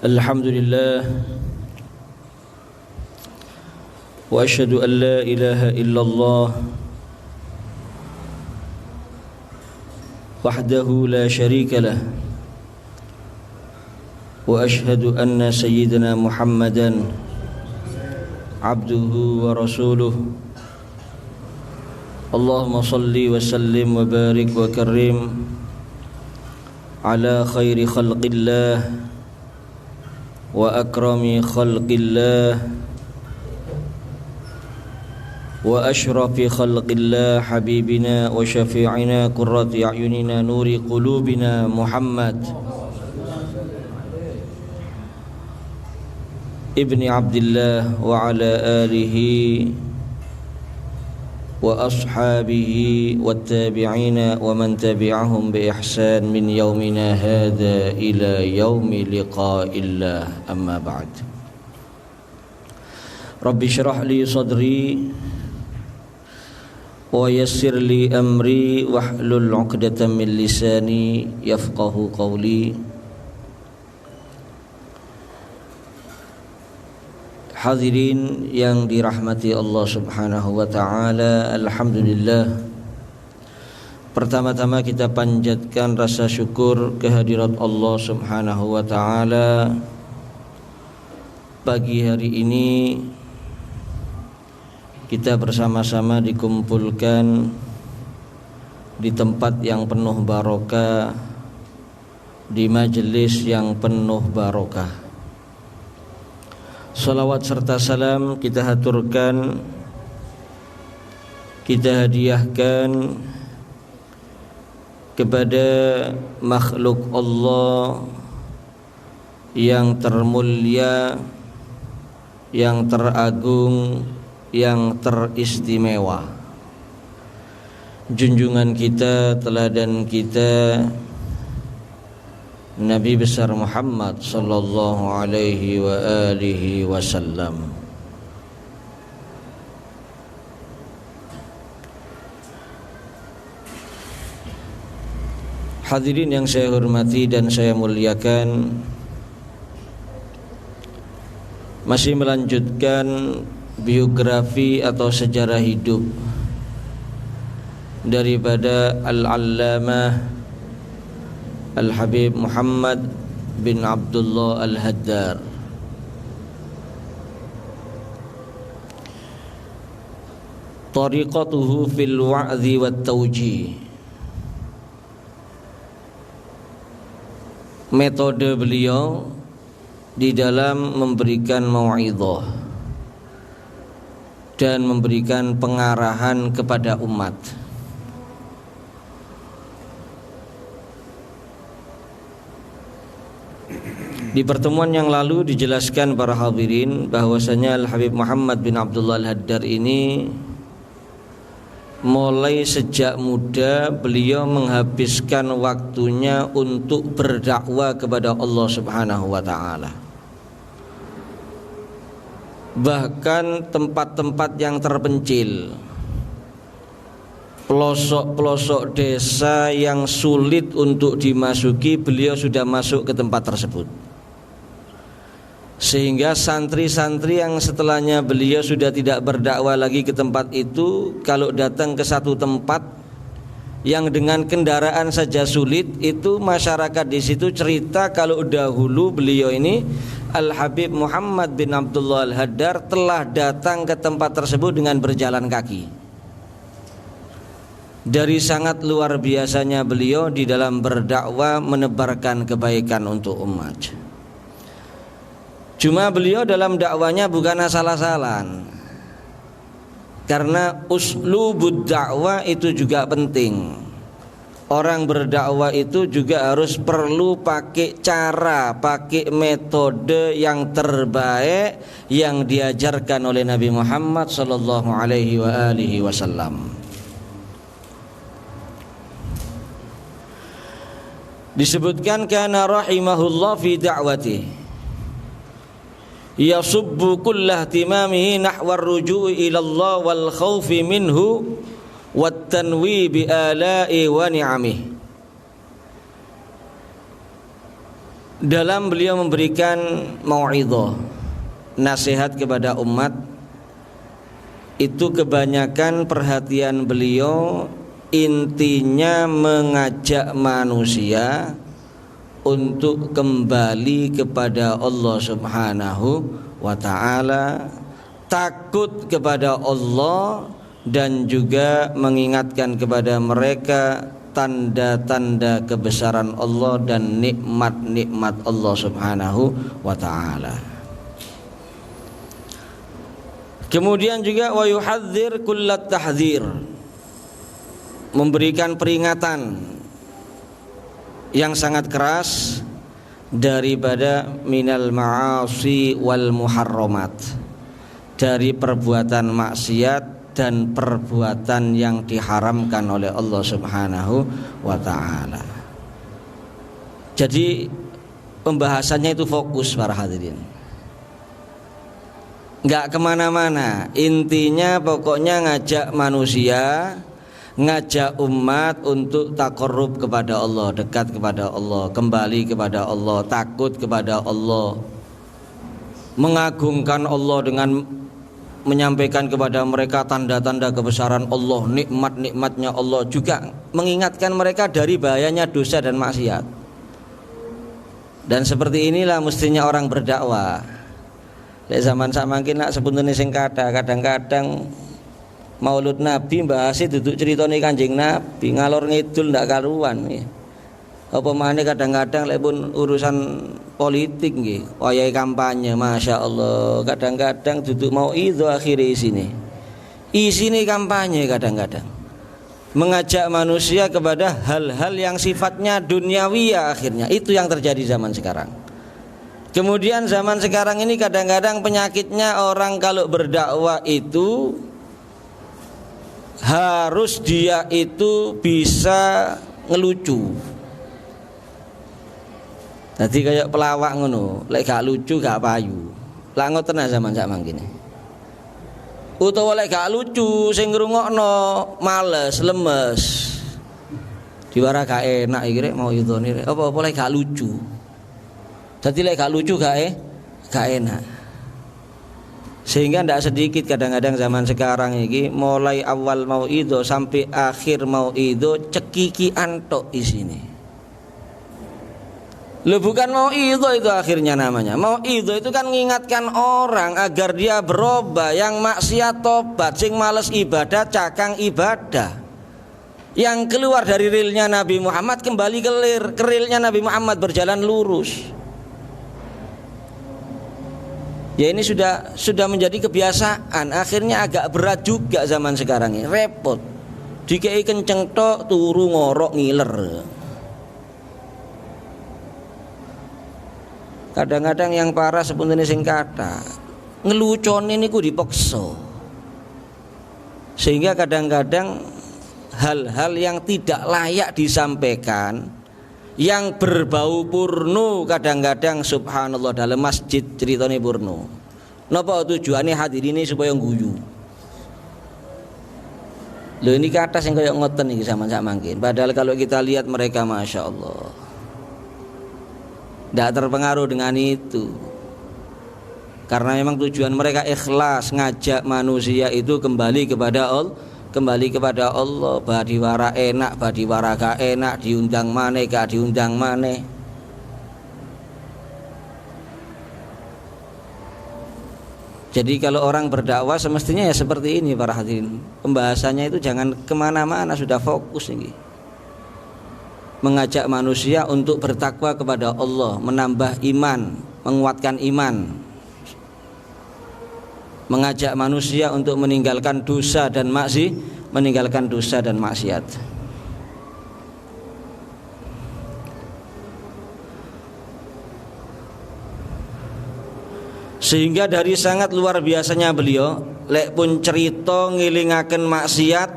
Alhamdulillah wa asyhadu an la ilaha illallah wahdahu la syarika lah wa asyhadu anna sayyidina Muhammadan abduhu wa rasuluh. Allahumma salli wa sallim wa barik wa karim ala khairi khalqillah wa akrami khalqillah wa ashrafi khalqillah habibina wa syafi'ina qurrati a'yunina nuri qulubina Muhammad ibni Abdillah wa ala alihi wa ashabihi wa tabi'ina wa man tabi'ahum bi ihsan min yaumina hadha ila yaumi liqa'illah, amma ba'd. Rabbi syrah li sadri wa yassir li amri wahlul 'uqdatam min lisani yafqahu qawli. Hadirin yang dirahmati Allah Subhanahu wa taala, alhamdulillah. Pertama-tama kita panjatkan rasa syukur kehadirat Allah Subhanahu wa taala. Pagi hari ini kita bersama-sama dikumpulkan di tempat yang penuh barokah, di majelis yang penuh barokah. Salawat serta salam kita haturkan, kita hadiahkan kepada makhluk Allah yang termulia, yang teragung, yang teristimewa. Junjungan kita, teladan kita, Nabi besar Muhammad sallallahu alaihi wa alihi wasallam. Hadirin yang saya hormati dan saya muliakan, masih melanjutkan biografi atau sejarah hidup daripada Al-Allamah Al-Habib Muhammad bin Abdullah Al-Haddar. Tariqatuhu fil wa'dhi wat tawjih. Metode beliau di dalam memberikan mau'idhah dan memberikan pengarahan kepada umat. Di pertemuan yang lalu dijelaskan para hadirin bahwasanya Al-Habib Muhammad bin Abdullah Al-Haddar ini mulai sejak muda beliau menghabiskan waktunya untuk berdakwah kepada Allah Subhanahu wa taala. Bahkan tempat-tempat yang terpencil, pelosok-pelosok desa yang sulit untuk dimasuki, beliau sudah masuk ke tempat tersebut. Sehingga santri-santri yang setelahnya beliau sudah tidak berdakwah lagi ke tempat itu, kalau datang ke satu tempat yang dengan kendaraan saja sulit, itu masyarakat di situ cerita kalau dahulu beliau ini Al-Habib Muhammad bin Abdullah Al-Haddar telah datang ke tempat tersebut dengan berjalan kaki. Dari sangat luar biasanya beliau di dalam berdakwah menebarkan kebaikan untuk umat. Cuma beliau dalam dakwanya bukan asal-asalan, karena uslubud dakwah itu juga penting. Orang berdakwah itu juga harus perlu pakai cara, pakai metode yang terbaik yang diajarkan oleh Nabi Muhammad sallallahu alaihi wa alihi wasallam. Disebutkan kana rahimahullah fi da'watihi yasubbu kullah timamihi nahwar ruju'i ilallah wal khawfi minhu wat tanwi bi ala'i wa ni'amih. dalam beliau memberikan mau'idhah, nasihat kepada umat, itu kebanyakan perhatian beliau intinya mengajak manusia untuk kembali kepada Allah Subhanahu wa ta'ala, takut kepada Allah, dan juga mengingatkan kepada mereka tanda-tanda kebesaran Allah dan nikmat-nikmat Allah Subhanahu wa ta'ala. Kemudian juga wa yuhadzir kullat tahdzir, memberikan peringatan yang sangat keras daripada minal ma'asi wal muharramat, dari perbuatan maksiat dan perbuatan yang diharamkan oleh Allah Subhanahu wa ta'ala. Jadi pembahasannya itu fokus para hadirin, nggak kemana-mana. Intinya pokoknya ngajak manusia, ngajak umat untuk taqarrub kepada Allah, dekat kepada Allah, kembali kepada Allah, takut kepada Allah, mengagungkan Allah dengan menyampaikan kepada mereka tanda-tanda kebesaran Allah, nikmat-nikmatnya Allah, juga mengingatkan mereka dari bahayanya dosa dan maksiat. Dan seperti inilah mestinya orang berdakwah. Lek zaman sakmangkin nak sepuntene sing kadang-kadang Maulud Nabi bahas duduk ceritane Kanjeng Nabi, ngalor ngidul ndak karuan nggih. Apa maneh kadang-kadang lek pun urusan politik nggih, wayahe kampanye, Masya Allah, kadang-kadang duduk mau itu akhir isine kampanye, kadang-kadang mengajak manusia kepada hal-hal yang sifatnya duniawi, akhirnya itu yang terjadi zaman sekarang. Kemudian zaman sekarang ini kadang-kadang penyakitnya orang kalau berdakwah itu harus dia itu bisa ngelucu. Jadi kayak pelawak ngono, lek gak lucu gak payu. Lah ngoten zaman sak mangkene. Utawa lek gak lucu sing ngrungokno males, lemes. Diwara gak enak iki rek mau idone rek. Apa-apa lek gak lucu. Dadi lek gak lucu gak enak. Sehingga ndak sedikit kadang-kadang zaman sekarang iki mulai awal mauidho sampai akhir mauidho cekikian tok isine. Loh, bukan mauidho itu akhirnya namanya. Mauidho itu kan mengingatkan orang agar dia berubah, yang maksiat tobat, sing males ibadah cakang ibadah. Yang keluar dari rilnya Nabi Muhammad kembali ke rilnya Nabi Muhammad, berjalan lurus. Ya ini sudah menjadi kebiasaan. Akhirnya agak berat juga zaman sekarang ini, repot. Dikei kenceng tok turu ngorok ngiler. Kadang-kadang yang parah sepuntene sing kata ngelucone niku dipaksa. Sehingga kadang-kadang hal-hal yang tidak layak disampaikan, yang berbau porno, kadang-kadang subhanallah dalam masjid ceritane porno. Napa tujuane hadirin ini supaya guyu. Lho ini kata sing kaya ngoten iki zaman sak mangkin. Padahal kalau kita lihat mereka Masya Allah tidak terpengaruh dengan itu, karena memang tujuan mereka ikhlas, ngajak manusia itu kembali kepada Allah, badiwara enak, badiwara gak enak, diundang maneh gak diundang maneh. Jadi kalau orang berdakwah semestinya ya seperti ini para hadirin. Pembahasannya itu jangan kemana-mana, sudah fokus ini. Mengajak manusia untuk bertakwa kepada Allah, menambah iman, menguatkan iman. Mengajak manusia untuk meninggalkan dosa dan maksiat. Sehingga dari sangat luar biasanya beliau, lek pun cerita ngilingaken maksiat,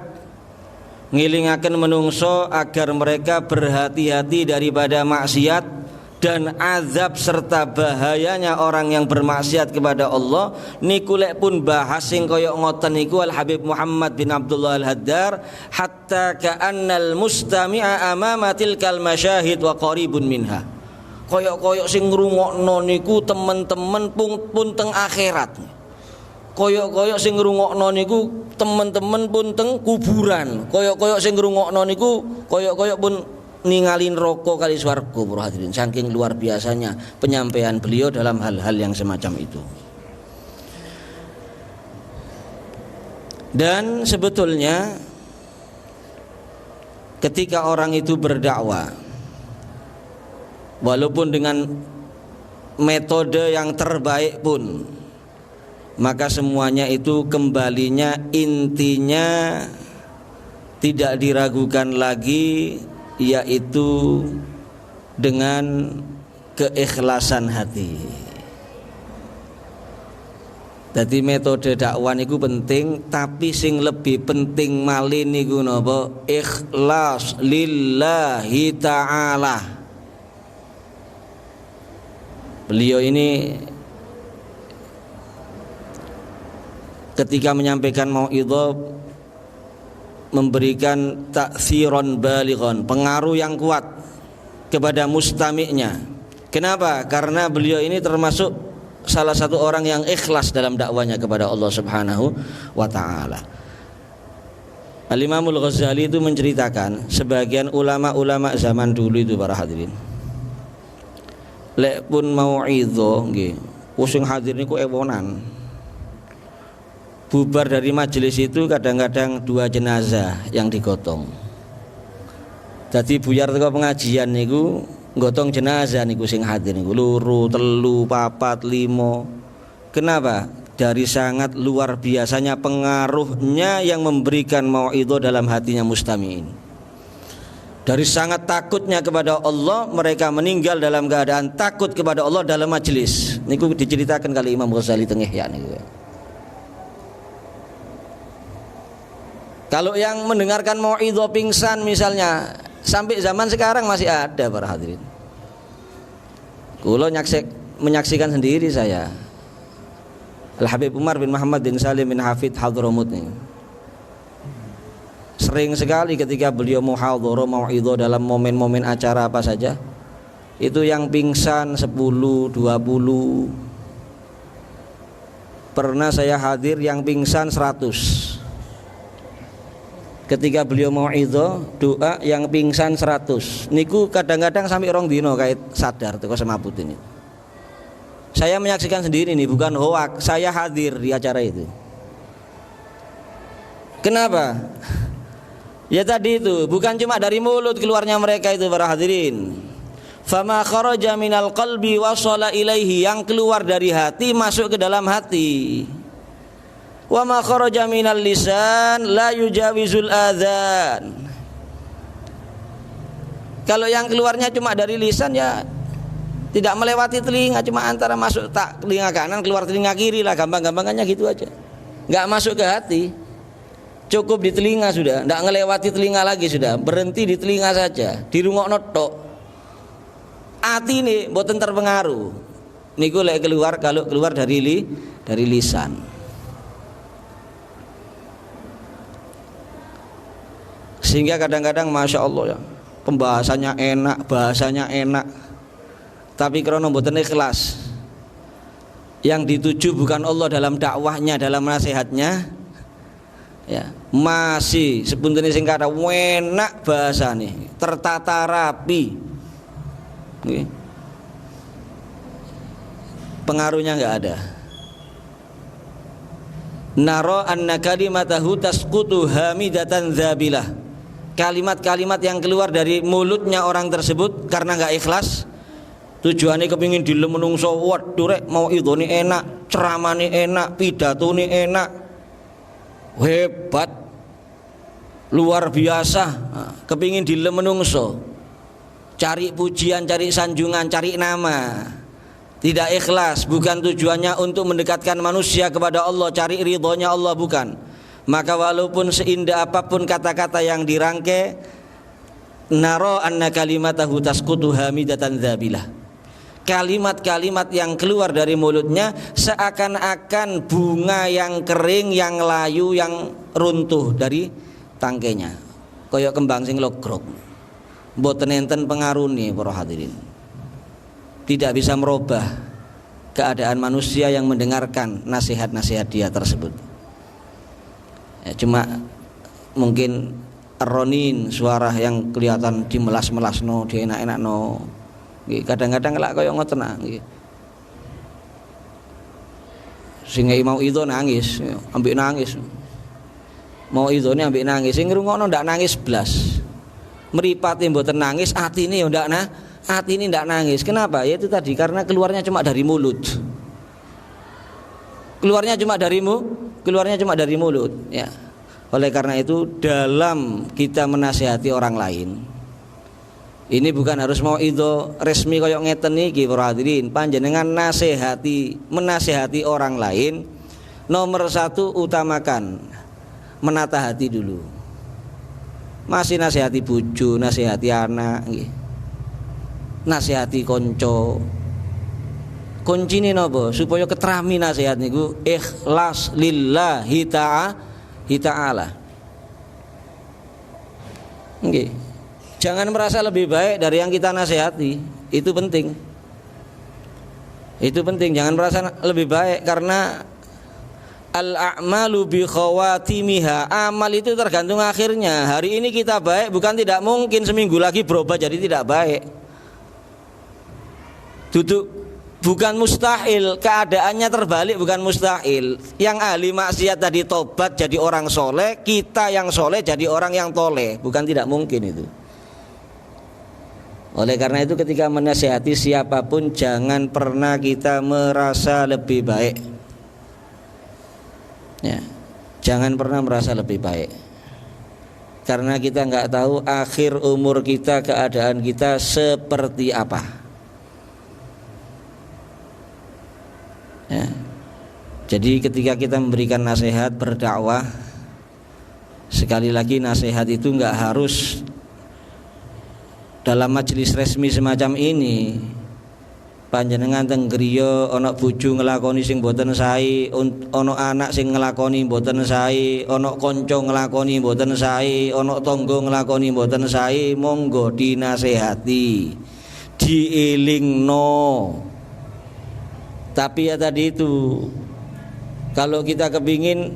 ngilingaken menungso agar mereka berhati-hati daripada maksiat dan azab serta bahayanya orang yang bermaksiat kepada Allah. Niku lek pun bahas sing kaya ngoten niku Al Habib Muhammad bin Abdullah Al Haddar, hatta ka'annal mustami'a amama tilkal masyahid wa qaribun minha. Koyok-koyok sing ngrungokno niku teman-teman pun teng akhirat. Koyok-koyok sing ngrungokno niku teman-teman pun teng kuburan. Koyok-koyok sing ngrungokno niku koyok-koyok pun ningalin rokok kali swarga para hadirin. Saking luar biasanya penyampaian beliau dalam hal-hal yang semacam itu. Dan sebetulnya ketika orang itu berdakwah, walaupun dengan metode yang terbaik pun, maka semuanya itu kembalinya intinya tidak diragukan lagi, yaitu dengan keikhlasan hati. Jadi metode dakwah niku penting, tapi sing lebih penting malih niku napa? Ikhlas lillahi ta'ala. Beliau ini ketika menyampaikan mau'idhah memberikan ta'tsiran balighan, pengaruh yang kuat kepada mustami'nya. Kenapa? Karena beliau ini termasuk salah satu orang yang ikhlas dalam dakwanya kepada Allah Subhanahu wa taala. Al-Imamul Ghazali itu menceritakan sebagian ulama-ulama zaman dulu itu para hadirin. Lek pun mau'idhah nggih, sing hadir niku ewonan. Bubar dari majelis itu kadang-kadang 2 jenazah yang digotong. Jadi buyar teko pengajian niku gotong jenazah niku sing hadir niku 2, 3, 4, 5. Kenapa? Dari sangat luar biasanya pengaruhnya yang memberikan mau'idhah dalam hatinya mustami'in. Dari sangat takutnya kepada Allah, mereka meninggal dalam keadaan takut kepada Allah dalam majelis. Niku diceritakan kali Imam Ghazali teng Ihya niku. Kalau yang mendengarkan mau'idhah pingsan misalnya, sampai zaman sekarang masih ada para hadirin. Kulo menyaksikan sendiri saya. Al-Habib Umar bin Muhammad bin Salim bin Hafid Hadramut nih. Sering sekali ketika beliau muhadharah mau'idhah dalam momen-momen acara apa saja, itu yang pingsan 10, 20. Pernah saya hadir yang pingsan 100. Ketika beliau mau'idhah doa yang pingsan 100 niku kadang-kadang sampai 2 dino kait sadar teko semaput ini. Saya menyaksikan sendiri nih, bukan hoak, saya hadir di acara itu. Kenapa? Ya tadi itu, bukan cuma dari mulut keluarnya mereka itu para hadirin. Fama kharaja minal qalbi wasala ilaihi, yang keluar dari hati masuk ke dalam hati. Wa ma kharaja minal lisan la yujawizul adzan. Kalau yang keluarnya cuma dari lisan ya tidak melewati telinga, cuma antara masuk telinga kanan keluar telinga kiri lah, gampang-gampangannya gitu aja. Enggak masuk ke hati. Cukup di telinga sudah, enggak ngelewati telinga lagi sudah, berhenti di telinga saja, dirungokno tok. Ati ini mboten terpengaruh. Niku lek keluar, kalau keluar dari lisan. Sehingga kadang-kadang Masya Allah ya, pembahasannya enak, bahasanya enak, tapi karena mboten ikhlas, yang dituju bukan Allah dalam dakwahnya, dalam nasihatnya, ya masih sebuntene sing kata enak bahasane, tertata rapi, pengaruhnya nggak ada. Naro anna kalimatahu tasqutu hamidatan dzabilah. Kalimat-kalimat yang keluar dari mulutnya orang tersebut karena nggak ikhlas, tujuannya kepingin dilemenungso, waduh rek mau itu nih enak, ceramah nih enak, pidato nih enak, hebat, luar biasa, kepingin dilemenungso, cari pujian, cari sanjungan, cari nama, tidak ikhlas, bukan tujuannya untuk mendekatkan manusia kepada Allah, cari ridhonya Allah, bukan. Maka walaupun seindah apapun kata-kata yang dirangkai, naro anna kalimatahu tasqutu hamidatan dzabilah. Kalimat-kalimat yang keluar dari mulutnya seakan-akan bunga yang kering, yang layu, yang runtuh dari tangkainya, koyok kembang sing logrok. Mboten enten pengaruh nih para hadirin. tidak bisa merubah keadaan manusia yang mendengarkan nasihat-nasihat dia tersebut. Ya, cuma mungkin ronin, suara yang kelihatan dimelas-melas no, dienak-enak no. Kadang-kadang lak kaya ngoten nggih. Sing mau itu nangis, ambek nangis. Mau idone ambek nangis, sing ngrungokno ndak nangis blas. Mripate mboten nangis, atine yo ndak atine ndak nangis. Kenapa? Ya itu tadi, karena keluarnya cuma dari mulut. Keluarnya cuma dari mulut, ya. Oleh karena itu dalam kita menasihati orang lain, ini bukan harus mau itu resmi koyok ngeten niki para hadirin. Panjenengan menasihati orang lain, nomor satu utamakan menata hati dulu. Masih nasihati bojo, nasihati anak nggih. Nasihati konco. Kuncine napa? Supaya ketrami nasihat niku ikhlas lillahi ta'ala. Nggih. Jangan merasa lebih baik dari yang kita nasihati. Itu penting. Jangan merasa lebih baik, karena al-a'malu bi khawatimiha. Amal itu tergantung akhirnya. Hari ini kita baik, bukan tidak mungkin seminggu lagi berubah jadi tidak baik. Bukan mustahil. Keadaannya terbalik, bukan mustahil. Yang ahli maksiat tadi tobat jadi orang soleh, kita yang soleh jadi orang yang toleh. Bukan tidak mungkin itu. Oleh karena itu ketika menasihati siapapun, jangan pernah kita merasa lebih baik. Ya, jangan pernah merasa lebih baik, karena kita nggak tahu akhir umur kita, keadaan kita seperti apa. Ya. Jadi ketika kita memberikan nasihat, berdakwah, sekali lagi nasihat itu nggak harus dalam majelis resmi semacam ini. Panjenengan teng griya ana bojo nglakoni sing mboten sae, ana anak sing nglakoni mboten sae, ana kanca nglakoni mboten sae, ana tangga nglakoni mboten sae, monggo dinasehati, dielingno. Tapi ya tadi itu, kalau kita kepingin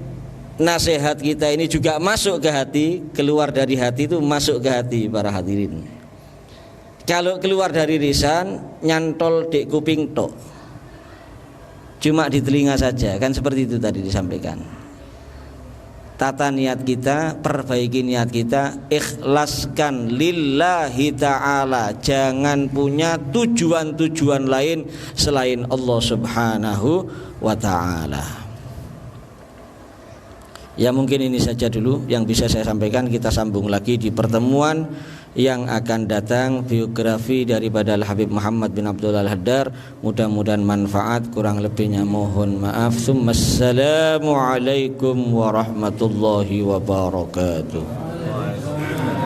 nasihat kita ini juga masuk ke hati, keluar dari hati itu masuk ke hati para hadirin. Kalau keluar dari lisan, nyantol di kuping tok, cuma di telinga saja, kan seperti itu tadi disampaikan. Tata niat kita, perbaiki niat kita, ikhlaskan lillahi ta'ala. Jangan punya tujuan-tujuan lain selain Allah subhanahu wa ta'ala. Ya mungkin ini saja dulu yang bisa saya sampaikan. Kita sambung lagi di pertemuan yang akan datang, biografi daripada Al-Habib Muhammad bin Abdul Al-Haddar. Mudah-mudahan manfaat, kurang lebihnya mohon maaf. Assalamualaikum warahmatullahi wabarakatuh.